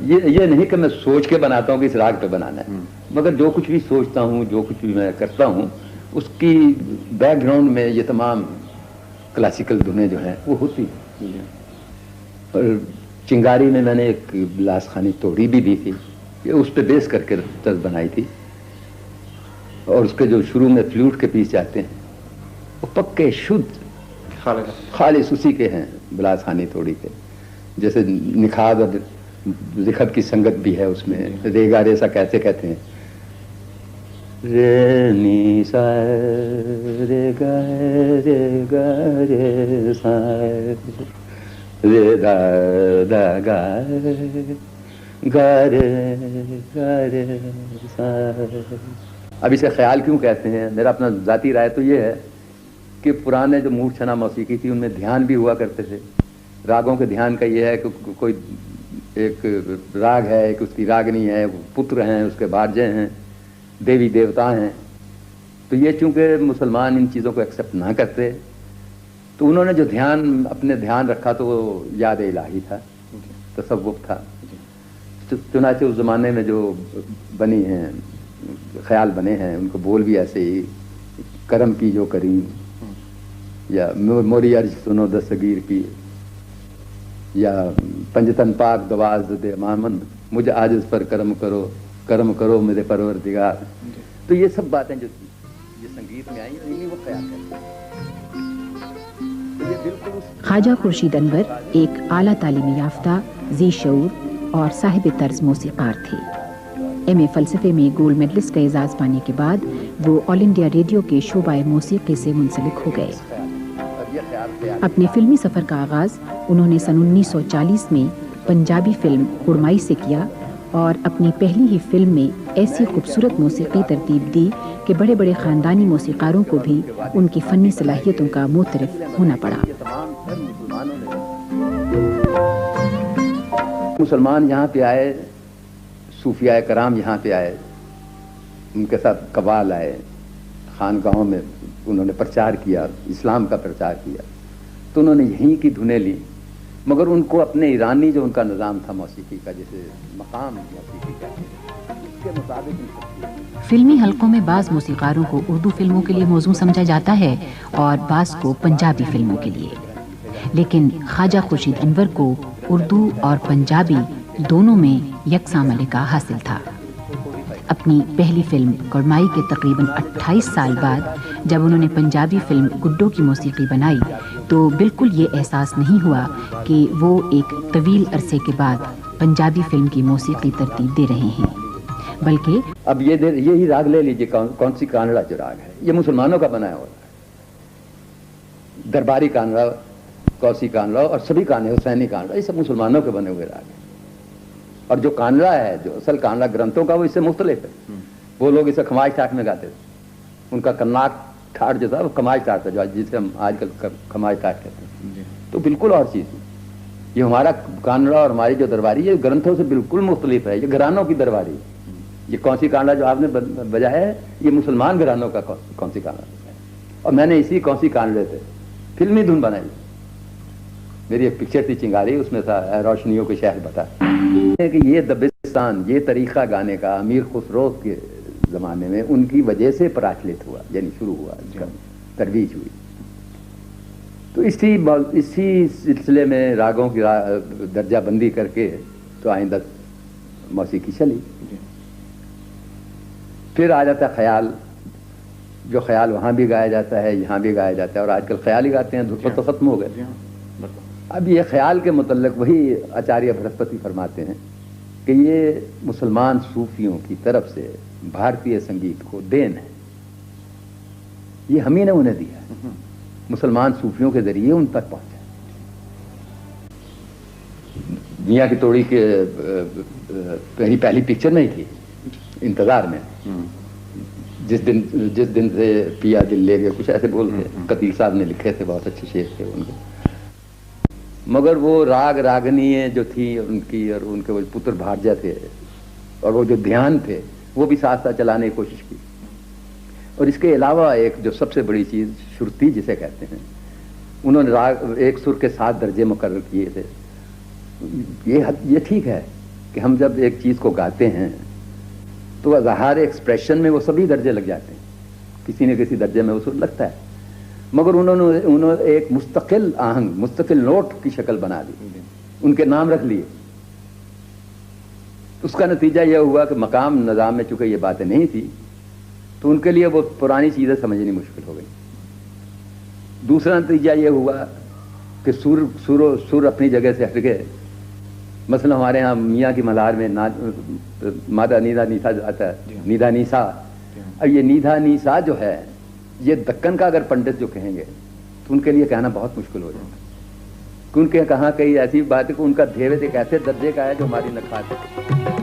ये नहीं कि मैं सोच के बनाता हूँ कि इस राग पे बनाना है, मगर जो कुछ भी सोचता हूँ, जो कुछ भी मैं करता हूँ, उसकी बैकग्राउंड में ये तमाम क्लासिकल धुनें जो हैं वो होती हैं। और चिंगारी में मैंने एक बिलास खानी तोड़ी भी दी थी, ये उस पर बेस करके तर्ज बनाई थी। और उसके जो शुरू में फ्लूट के पीस जाते हैं वो पक्के शुद्ध खालिस उसी के हैं, बिलास खानी तोड़ी के। जैसे निखाद और लिखत की संगत भी है उसमें। रेगा रे सा कैसे कहते हैं, रे नी सा रे गा रे सा रे दा दा गा रे सा। अब इसे ख्याल क्यों कहते हैं? मेरा अपना ज़ाती राय तो ये है कि पुराने जो मूर्छना छना मौसीकी थी उनमें ध्यान भी हुआ करते थे। रागों के ध्यान का ये है कि कोई एक राग है, एक उसकी रागनी है, पुत्र हैं, उसके बारजे हैं, देवी देवता हैं। तो ये चूंकि मुसलमान इन चीज़ों को एक्सेप्ट ना करते, तो उन्होंने जो ध्यान अपने ध्यान रखा तो वो याद इलाही था, तसव्वुफ था। चुनाचे उस ज़माने में जो बनी हैं, ख्याल बने हैं, उनको बोल भी ऐसे ही, करम की जो करीम, या मोरी अर्ज सुनो दस्तगीर की, या पंजतन पाक दवाज दे मामन, मुझे आज इस पर करम करो मेरे परवरदिगार। तो ये सब बातें जो ये संगीत में आई, इन्हीं वो ख्याल करते हैं। ख्वाजा खुर्शीद अनवर एक आला तालीमी याफ्ता, जी शऊर और साहिब तर्ज मौसीकार थे। एमए फ़लसफ़े में गोल्ड मेडलिस्ट का एजाज़ पाने के बाद वो ऑल इंडिया रेडियो के शोबाए मौसीकी से मुंसलिक हो गए। अपने फिल्मी सफ़र का आगाज़ उन्होंने सन 1940 में पंजाबी फिल्म कुड़माई से किया और अपनी पहली ही फिल्म में ऐसी खूबसूरत मौसीकी तरतीब दी कि बड़े बड़े ख़ानदानी मौसीकारों को भी उनकी फ़नी सलाहियतों का मुतरफ होना पड़ा। मुसलमान यहाँ पे आए, सूफिया कराम यहाँ पे आए, उनके साथ कबाल आए, खानगाहों में उन्होंने प्रचार किया, इस्लाम का प्रचार किया, तो उन्होंने यहीं की धुनें ली, मगर उनको अपने ईरानी जो उनका निज़ाम था मौसीकी का, जैसे मकाम मौसीकी का, उसके मुताबिक फिल्मी हलकों में बाज़ मौसीकारों को उर्दू फिल्मों के लिए मौजू समझा जाता है और बाज़ को पंजाबी फिल्मों के लिए, लेकिन ख्वाजा खुर्शीद अनवर को उर्दू और पंजाबी दोनों में यकसा मलिका हासिल था। अपनी पहली फिल्म कुड़माई के तकरीबन 28 साल बाद जब उन्होंने पंजाबी फिल्म गुड्डो की मौसीकी बनाई, तो बिल्कुल ये एहसास नहीं हुआ कि वो एक तवील अरसे के बाद पंजाबी फिल्म की मौसीकी तरतीब दे रहे हैं, बल्कि अब यही राग ले लीजिए, कौन सी कानड़ा जो राग है, ये मुसलमानों का बनाया हुआ है। दरबारी कानड़ा, कौसी कानड़ा और सभी कानड़े, हुसैनी कानड़ा, ये सब मुसलमानों के बने हुए राग हैं। और जो कानड़ा है, जो असल कानड़ा ग्रंथों का, वो इससे मुख्तलिफ है। वो लोग इसे खमाज ठाट में गाते थे, उनका कन्नाक ठाट जो था वो कमाज ठाट था, जो जिसे हम आजकल खमाज ठाट कहते हैं, तो बिल्कुल और चीज़ है। ये हमारा कानड़ा और हमारी जो दरबारी, ये ग्रंथों से बिल्कुल मुख्तलिफ है। ये घरानों की दरबारी है। ये कौन सी कानड़ा जो आपने बजाया है, ये मुसलमान घरानों का कौन सी कानड़ा है। और मैंने इसी कौन सी कानड़े से फिल्मी धुन बनाई। मेरी एक पिक्चर थी चिंगारी, उसमें था रोशनियों के शहर बता कि ये दबिस्तान, ये तरीका गाने का अमीर खुसरो के ज़माने में उनकी वजह से प्रचलित हुआ, यानी शुरू हुआ, इसका तरवीज हुई। तो इसी सिलसिले में रागों की दर्जा बंदी करके तो आइंदा मौसीकी चली। फिर आ जाता ख्याल, जो ख्याल वहाँ भी गाया जाता है, यहाँ भी गाया जाता है, और आजकल ख्याल ही गाते हैं, धुन तो ख़त्म हो गए। अब ये ख्याल के मुतल्लिक़ वही आचार्य बृहस्पति फरमाते हैं कि ये मुसलमान सूफियों की तरफ से भारतीय संगीत को देन है, ये हम ही ने उन्हें दिया, मुसलमान सूफियों के जरिए उन तक पहुंचा। मियाँ की तोड़ी के पहली पिक्चर में ही थी, इंतजार में, जिस दिन से पिया दिल ले गए, कुछ ऐसे बोलते, कतील साहब ने लिखे थे, बहुत अच्छे शेर थे उनके। मगर वो राग रागनी जो थी उनकी, और उनके वो पुत्र भारजा थे, और वो जो ध्यान थे, वो भी साथ साथ चलाने की कोशिश की। और इसके अलावा एक जो सबसे बड़ी चीज़ श्रुति जिसे कहते हैं, उन्होंने राग एक सुर के 7 दर्जे मुकर्रर किए थे। ये ठीक है کہ ہم جب ایک چیز کو گاتے ہیں تو اظہار ایکسپریشن میں وہ سبھی درجے لگ جاتے ہیں، کسی نہ کسی درجے میں وہ لگتا ہے، مگر انہوں نے ایک مستقل آہنگ، مستقل نوٹ کی شکل بنا دی، ان کے نام رکھ لیے۔ اس کا نتیجہ یہ ہوا کہ مقام نظام میں چونکہ یہ باتیں نہیں تھی تو ان کے لیے وہ پرانی چیزیں سمجھنی مشکل ہو گئی۔ دوسرا نتیجہ یہ ہوا کہ سر اپنی جگہ سے ہٹ گئے۔ مثلا ہمارے ہاں میاں کی ملار میں مادہ نیدھا نیسا جو آتا ہے، نیدھا نیسا، اب یہ نیدھا نیسا جو ہے یہ دکن کا اگر پنڈت جو کہیں گے تو ان کے لیے کہنا بہت مشکل ہو جائے گا، ان کے کہاں کئی ایسی بات ہے کہ ان کا دھیوت ایک ایسے درجے کا ہے جو ہماری نکھات ہے۔